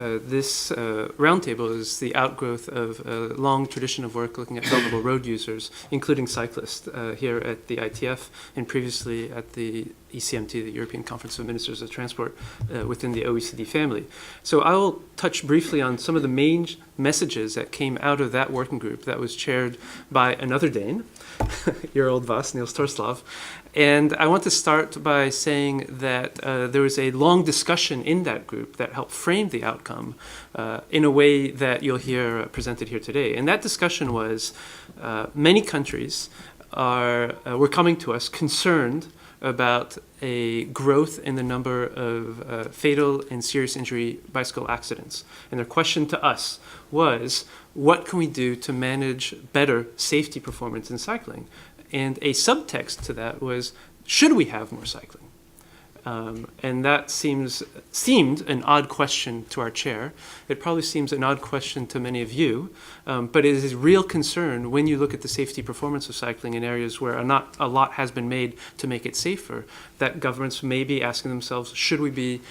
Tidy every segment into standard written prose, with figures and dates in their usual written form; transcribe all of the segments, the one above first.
This roundtable is the outgrowth of a long tradition of work looking at vulnerable road users, including cyclists, here at the ITF and previously at the ECMT, the European Conference of Ministers of Transport, within the OECD family. So I'll touch briefly on some of the main messages that came out of that working group that was chaired by another Dane, your old boss, Niels Torslav. And I want to start by saying that there was a long discussion in that group that helped frame the outcome in a way that you'll hear presented here today. And that discussion was many countries were coming to us concerned about a growth in the number of fatal and serious injury bicycle accidents. And their question to us was, what can we do to manage better safety performance in cycling? And a subtext to that was, should we have more cycling? And that seemed an odd question to our chair. It probably seems an odd question to many of you, but it is a real concern when you look at the safety performance of cycling in areas where not a lot has been made to make it safer, that governments may be asking themselves, should we be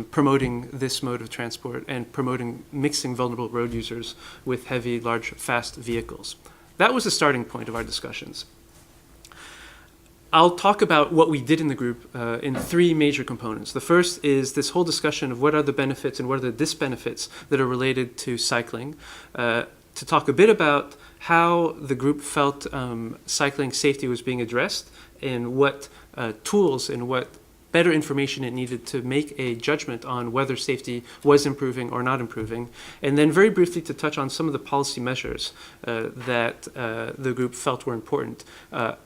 promoting this mode of transport and promoting mixing vulnerable road users with heavy, large, fast vehicles? That was the starting point of our discussions. I'll talk about what we did in the group in three major components. The first is this whole discussion of what are the benefits and what are the disbenefits that are related to cycling. To talk a bit about how the group felt cycling safety was being addressed and what tools and what better information it needed to make a judgment on whether safety was improving or not improving. And then very briefly to touch on some of the policy measures that the group felt were important,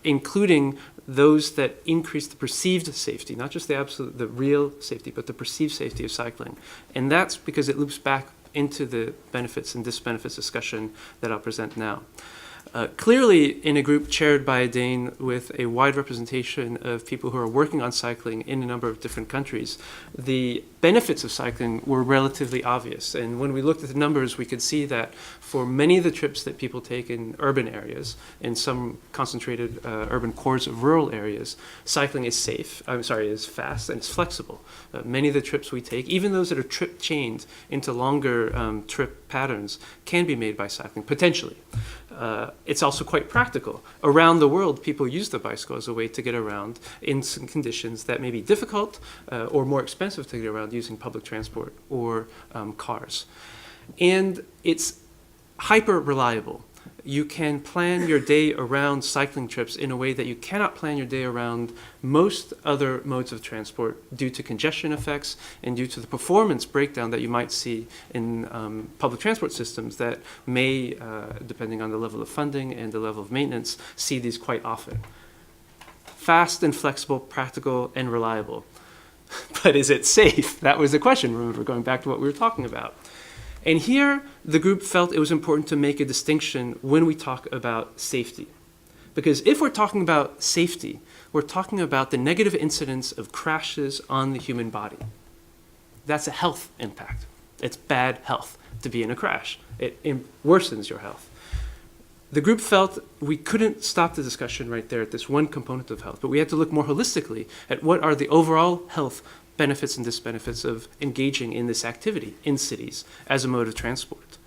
including those that increase the perceived safety, not just the real safety, but the perceived safety of cycling. And that's because it loops back into the benefits and disbenefits discussion that I'll present now. Clearly, in a group chaired by a Dane with a wide representation of people who are working on cycling in a number of different countries, the benefits of cycling were relatively obvious. And when we looked at the numbers, we could see that for many of the trips that people take in urban areas, in some concentrated urban cores of rural areas, cycling is is fast and it's flexible. Many of the trips we take, even those that are trip chained into longer trip patterns, can be made by cycling, potentially. It's also quite practical. Around the world, people use the bicycle as a way to get around in some conditions that may be difficult or more expensive to get around using public transport or cars. And it's hyper reliable. You can plan your day around cycling trips in a way that you cannot plan your day around most other modes of transport due to congestion effects and due to the performance breakdown that you might see in public transport systems that may, depending on the level of funding and the level of maintenance, see these quite often. Fast and flexible, practical and reliable. But is it safe? That was the question. Remember, going back to what we were talking about. And here, the group felt it was important to make a distinction when we talk about safety. Because if we're talking about safety, we're talking about the negative incidence of crashes on the human body. That's a health impact. It's bad health to be in a crash. It worsens your health. The group felt we couldn't stop the discussion right there at this one component of health, but we had to look more holistically at what are the overall health benefits and disbenefits of engaging in this activity in cities as a mode of transport.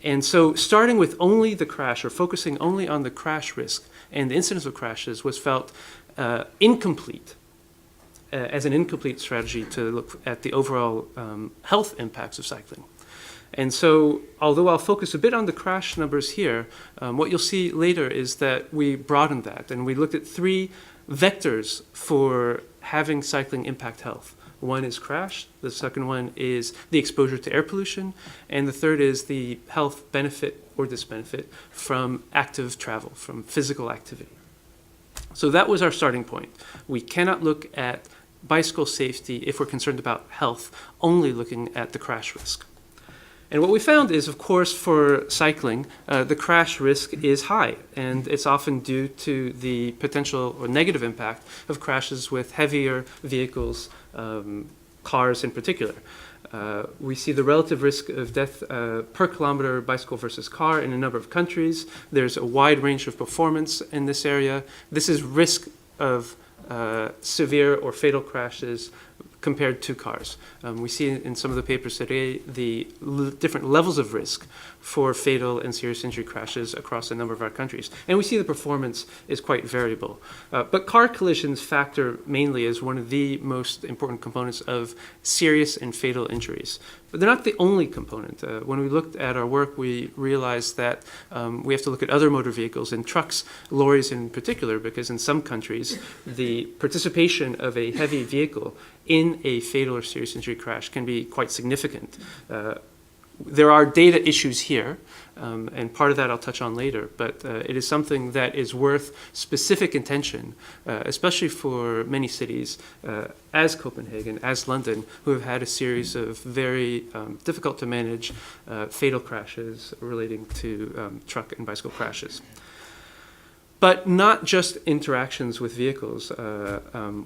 And so starting with only the crash or focusing only on the crash risk and the incidence of crashes was felt incomplete, as an incomplete strategy to look at the overall health impacts of cycling. And so, although I'll focus a bit on the crash numbers here, what you'll see later is that we broadened that and we looked at three vectors for having cycling impact health. One is crash, the second one is the exposure to air pollution, and the third is the health benefit or disbenefit from active travel, from physical activity. So that was our starting point. We cannot look at bicycle safety if we're concerned about health, only looking at the crash risk. And what we found is, of course, for cycling, the crash risk is high, and it's often due to the potential or negative impact of crashes with heavier vehicles, cars in particular. We see the relative risk of death per kilometer bicycle versus car in a number of countries. There's a wide range of performance in this area. This is risk of severe or fatal crashes compared to cars. We see in some of the papers today the different levels of risk for fatal and serious injury crashes across a number of our countries. And we see the performance is quite variable. But car collisions factor mainly as one of the most important components of serious and fatal injuries. But they're not the only component. When we looked at our work, we realized that we have to look at other motor vehicles and trucks, lorries in particular, because in some countries, the participation of a heavy vehicle in a fatal or serious injury crash can be quite significant. There are data issues here, and part of that I'll touch on later, but it is something that is worth specific attention, especially for many cities, as Copenhagen, as London, who have had a series of very difficult to manage fatal crashes relating to truck and bicycle crashes. But not just interactions with vehicles.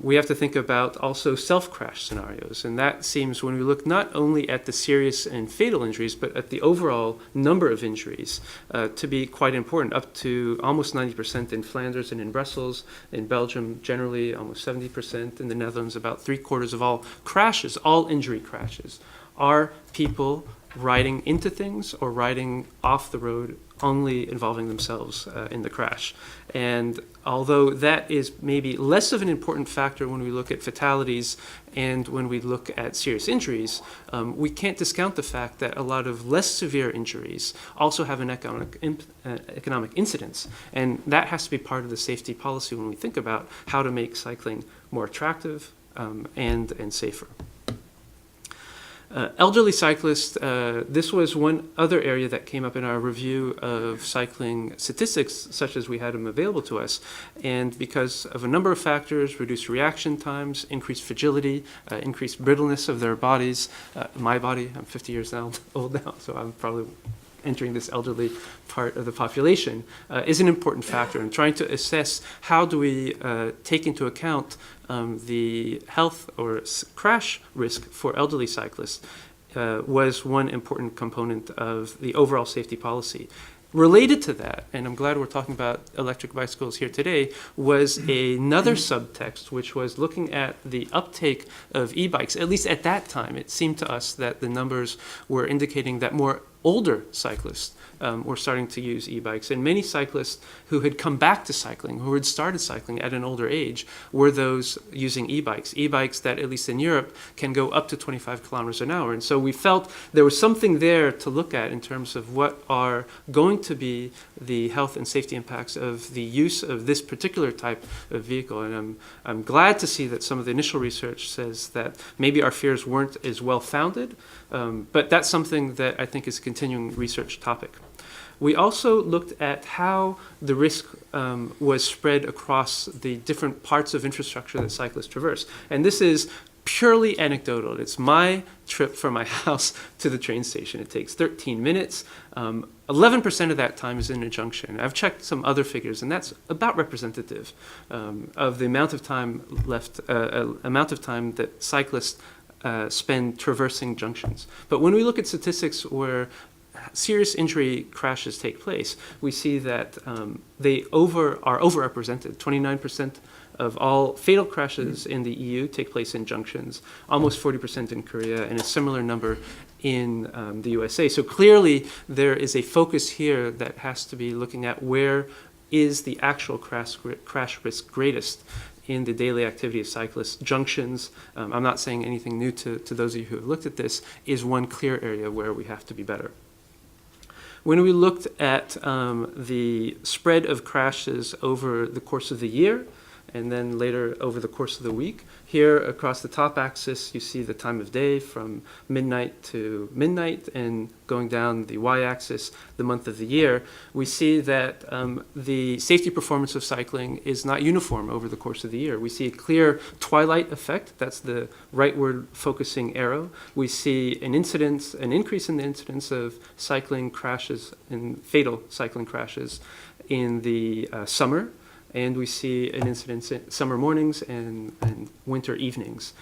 We have to think about also self-crash scenarios. And that seems, when we look not only at the serious and fatal injuries, but at the overall number of injuries, to be quite important, up to almost 90% in Flanders and in Brussels. In Belgium, generally almost 70%. In the Netherlands, about 3/4 of all crashes, all injury crashes, are people riding into things or riding off the road only involving themselves in the crash. And although that is maybe less of an important factor when we look at fatalities and when we look at serious injuries, we can't discount the fact that a lot of less severe injuries also have an economic incidence. And that has to be part of the safety policy when we think about how to make cycling more attractive and safer. Elderly cyclists, this was one other area that came up in our review of cycling statistics, such as we had them available to us. And because of a number of factors, reduced reaction times, increased fragility, increased brittleness of their bodies. My body, I'm 50 years old now, so I'm probably entering this elderly part of the population, is an important factor in trying to assess how do we take into account the health or crash risk for elderly cyclists was one important component of the overall safety policy. Related to that, and I'm glad we're talking about electric bicycles here today, was another subtext, which was looking at the uptake of e-bikes. At least at that time, it seemed to us that the numbers were indicating that more older cyclists were starting to use e-bikes. And many cyclists who had come back to cycling, who had started cycling at an older age, were those using e-bikes. E-bikes that, at least in Europe, can go up to 25 kilometers an hour. And so we felt there was something there to look at in terms of what are going to be the health and safety impacts of the use of this particular type of vehicle. And I'm glad to see that some of the initial research says that maybe our fears weren't as well founded, but that's something that I think is a continuing research topic. We also looked at how the risk was spread across the different parts of infrastructure that cyclists traverse. And this is purely anecdotal. It's my trip from my house to the train station. It takes 13 minutes. 11% of that time is in a junction. I've checked some other figures, and that's about representative of the amount of time that cyclists spend traversing junctions. But when we look at statistics where serious injury crashes take place, we see that they are overrepresented. 29% of all fatal crashes in the EU take place in junctions, almost 40% in Korea, and a similar number in the USA. So clearly there is a focus here that has to be looking at where is the actual crash risk greatest in the daily activity of cyclists. Junctions, I'm not saying anything new to those of you who have looked at this, is one clear area where we have to be better. When we looked at the spread of crashes over the course of the year, and then later over the course of the week, here across the top axis you see the time of day from midnight to midnight, and going down the y-axis the month of the year, we see that the safety performance of cycling is not uniform over the course of the year. We see a clear twilight effect, that's the rightward focusing arrow. We see an increase in the incidence of cycling crashes and fatal cycling crashes in the summer. And we see an incidence in summer mornings and winter evenings.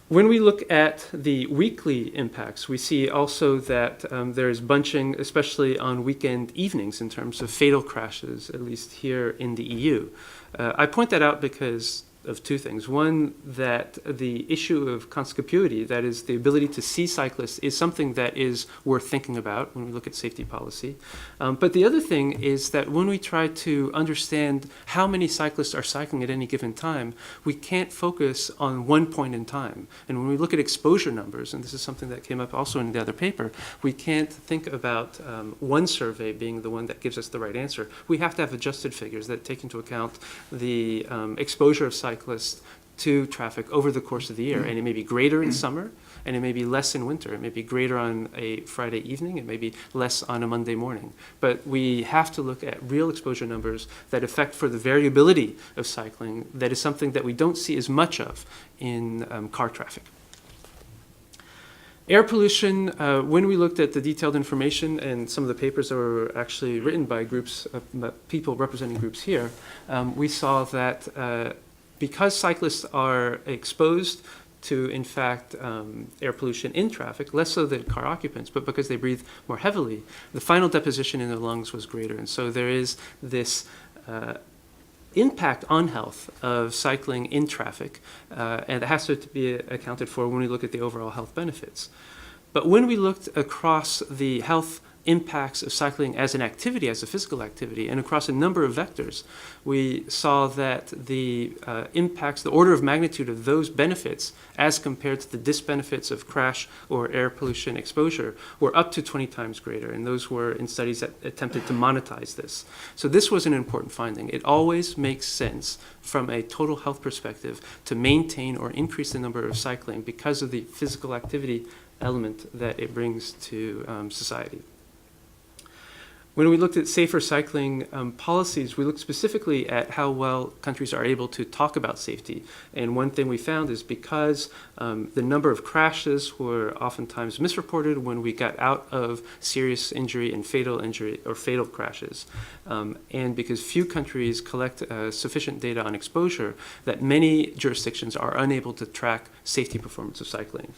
When we look at the weekly impacts, we see also that there is bunching, especially on weekend evenings, in terms of fatal crashes, at least here in the EU. I point that out because of two things. One, that the issue of conspicuity, that is the ability to see cyclists, is something that is worth thinking about when we look at safety policy. But the other thing is that when we try to understand how many cyclists are cycling at any given time, we can't focus on one point in time. And when we look at exposure numbers, and this is something that came up also in the other paper, we can't think about one survey being the one that gives us the right answer. We have to have adjusted figures that take into account the exposure of cyclists to traffic over the course of the year. And it may be greater in summer, and it may be less in winter. It may be greater on a Friday evening, it may be less on a Monday morning. But we have to look at real exposure numbers that affect for the variability of cycling. That is something that we don't see as much of in car traffic. Air pollution, when we looked at the detailed information and some of the papers that were actually written by groups, people representing groups here, we saw that because cyclists are exposed to, in fact, air pollution in traffic, less so than car occupants, but because they breathe more heavily, the final deposition in their lungs was greater. And so there is this impact on health of cycling in traffic, and it has to be accounted for when we look at the overall health benefits. But when we looked across the health impacts of cycling as an activity, as a physical activity, and across a number of vectors, we saw that the impacts, the order of magnitude of those benefits as compared to the disbenefits of crash or air pollution exposure were up to 20 times greater, and those were in studies that attempted to monetize this. So this was an important finding. It always makes sense from a total health perspective to maintain or increase the number of cycling because of the physical activity element that it brings to society. When we looked at safer cycling policies, we looked specifically at how well countries are able to talk about safety. And one thing we found is because the number of crashes were oftentimes misreported when we got out of serious injury and fatal injury or fatal crashes. And because few countries collect sufficient data on exposure, that many jurisdictions are unable to track safety performance of cycling.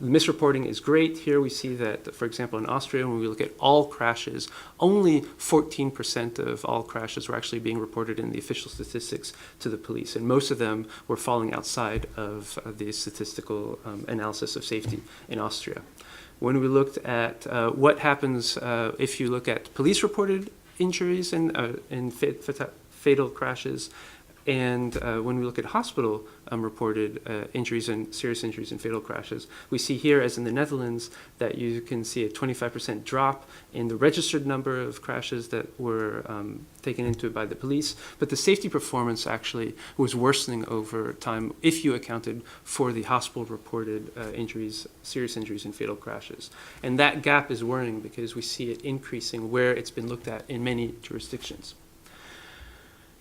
Misreporting is great. Here we see that, for example, in Austria, when we look at all crashes, only 14% of all crashes were actually being reported in the official statistics to the police, and most of them were falling outside of the statistical analysis of safety in Austria. When we looked at what happens if you look at police-reported injuries and fatal crashes, and when we look at hospital reported injuries and serious injuries and fatal crashes, we see here, as in the Netherlands, that you can see a 25% drop in the registered number of crashes that were taken into by the police. But the safety performance actually was worsening over time if you accounted for the hospital reported injuries, serious injuries and fatal crashes. And that gap is worrying because we see it increasing where it's been looked at in many jurisdictions.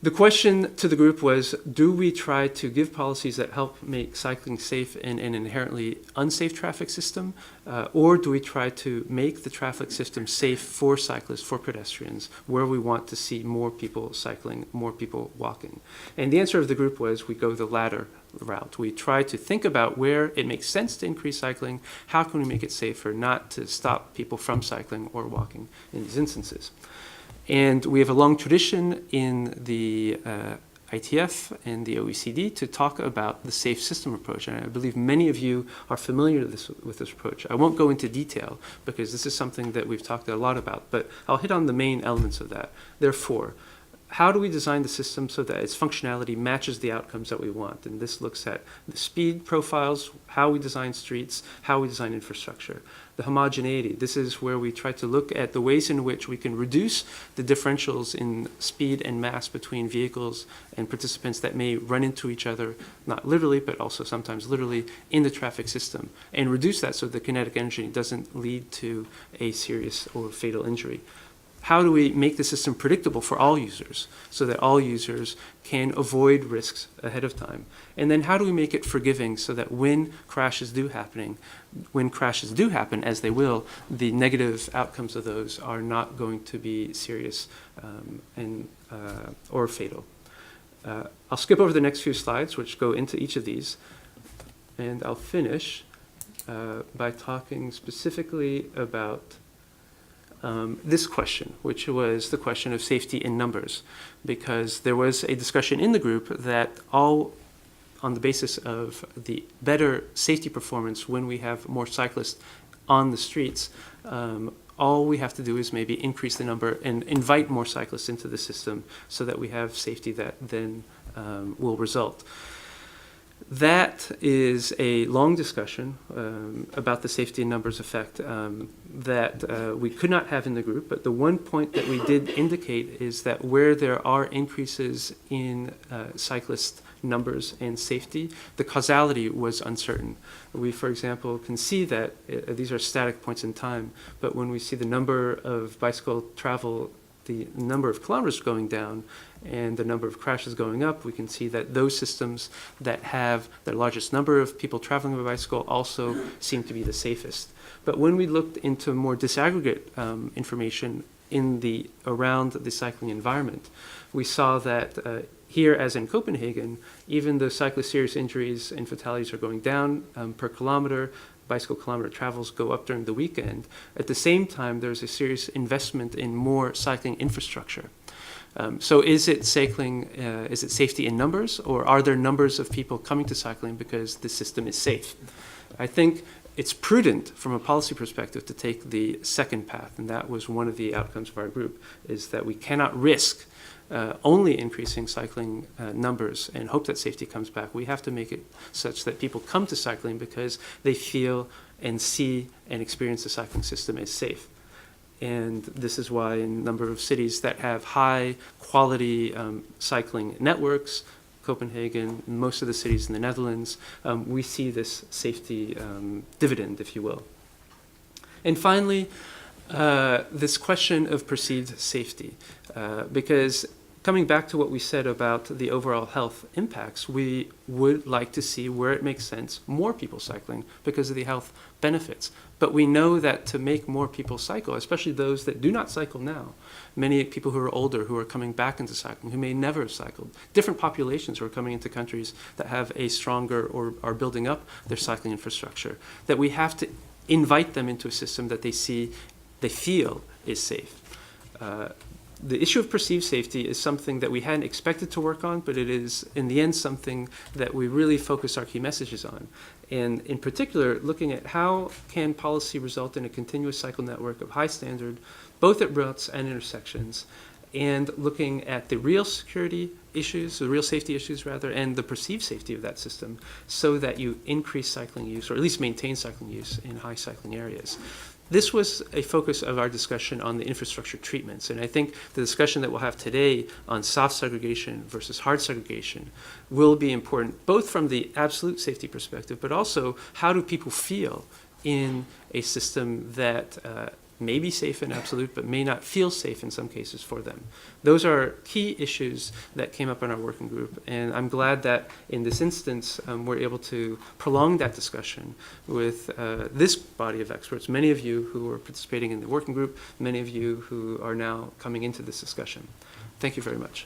The question to the group was, do we try to give policies that help make cycling safe in an inherently unsafe traffic system, or do we try to make the traffic system safe for cyclists, for pedestrians, where we want to see more people cycling, more people walking? And the answer of the group was, we go the latter route. We try to think about where it makes sense to increase cycling, how can we make it safer, not to stop people from cycling or walking in these instances. And we have a long tradition in the ITF and the OECD to talk about the safe system approach. And I believe many of you are familiar with this approach. I won't go into detail because this is something that we've talked a lot about, but I'll hit on the main elements of that. Therefore, how do we design the system so that its functionality matches the outcomes that we want? And this looks at the speed profiles, how we design streets, how we design infrastructure. The homogeneity, this is where we try to look at the ways in which we can reduce the differentials in speed and mass between vehicles and participants that may run into each other, not literally, but also sometimes literally, in the traffic system, and reduce that so the kinetic energy doesn't lead to a serious or fatal injury. How do we make the system predictable for all users so that all users can avoid risks ahead of time? And then how do we make it forgiving so that when crashes do happen, as they will, the negative outcomes of those are not going to be serious or fatal? I'll skip over the next few slides, which go into each of these, and I'll finish by talking specifically about this question, which was the question of safety in numbers, because there was a discussion in the group that all on the basis of the better safety performance when we have more cyclists on the streets, all we have to do is maybe increase the number and invite more cyclists into the system so that we have safety that then will result. That is a long discussion about the safety in numbers effect that we could not have in the group, but the one point that we did indicate is that where there are increases in cyclist numbers and safety, the causality was uncertain. We, for example, can see that these are static points in time, but when we see the number of bicycle travel, the number of kilometers going down and the number of crashes going up, we can see that those systems that have the largest number of people traveling by bicycle also seem to be the safest. But when we looked into more disaggregate information around the cycling environment, we saw that here, as in Copenhagen, even though cyclist serious injuries and fatalities are going down per kilometer, bicycle kilometer travels go up during the weekend. At the same time, there's a serious investment in more cycling infrastructure. So is it cycling, is it safety in numbers, or are there numbers of people coming to cycling because the system is safe? I think it's prudent from a policy perspective to take the second path, and that was one of the outcomes of our group, is that we cannot risk only increasing cycling numbers and hope that safety comes back. We have to make it such that people come to cycling because they feel and see and experience the cycling system as safe. And this is why in a number of cities that have high quality cycling networks, Copenhagen, most of the cities in the Netherlands, we see this safety dividend, if you will. And finally, this question of perceived safety, because coming back to what we said about the overall health impacts, we would like to see, where it makes sense, more people cycling because of the health benefits. But we know that to make more people cycle, especially those that do not cycle now, many people who are older who are coming back into cycling, who may never have cycled, different populations who are coming into countries that have a stronger or are building up their cycling infrastructure, that we have to invite them into a system that they feel is safe. The issue of perceived safety is something that we hadn't expected to work on, but it is, in the end, something that we really focus our key messages on. And in particular, looking at how can policy result in a continuous cycle network of high standard, both at routes and intersections, and looking at the real security issues, the real safety issues rather, and the perceived safety of that system, so that you increase cycling use, or at least maintain cycling use in high cycling areas. This was a focus of our discussion on the infrastructure treatments, and I think the discussion that we'll have today on soft segregation versus hard segregation will be important, both from the absolute safety perspective, but also how do people feel in a system that may be safe in absolute, but may not feel safe in some cases for them. Those are key issues that came up in our working group, and I'm glad that in this instance we're able to prolong that discussion with this body of experts, many of you who are participating in the working group, many of you who are now coming into this discussion. Thank you very much.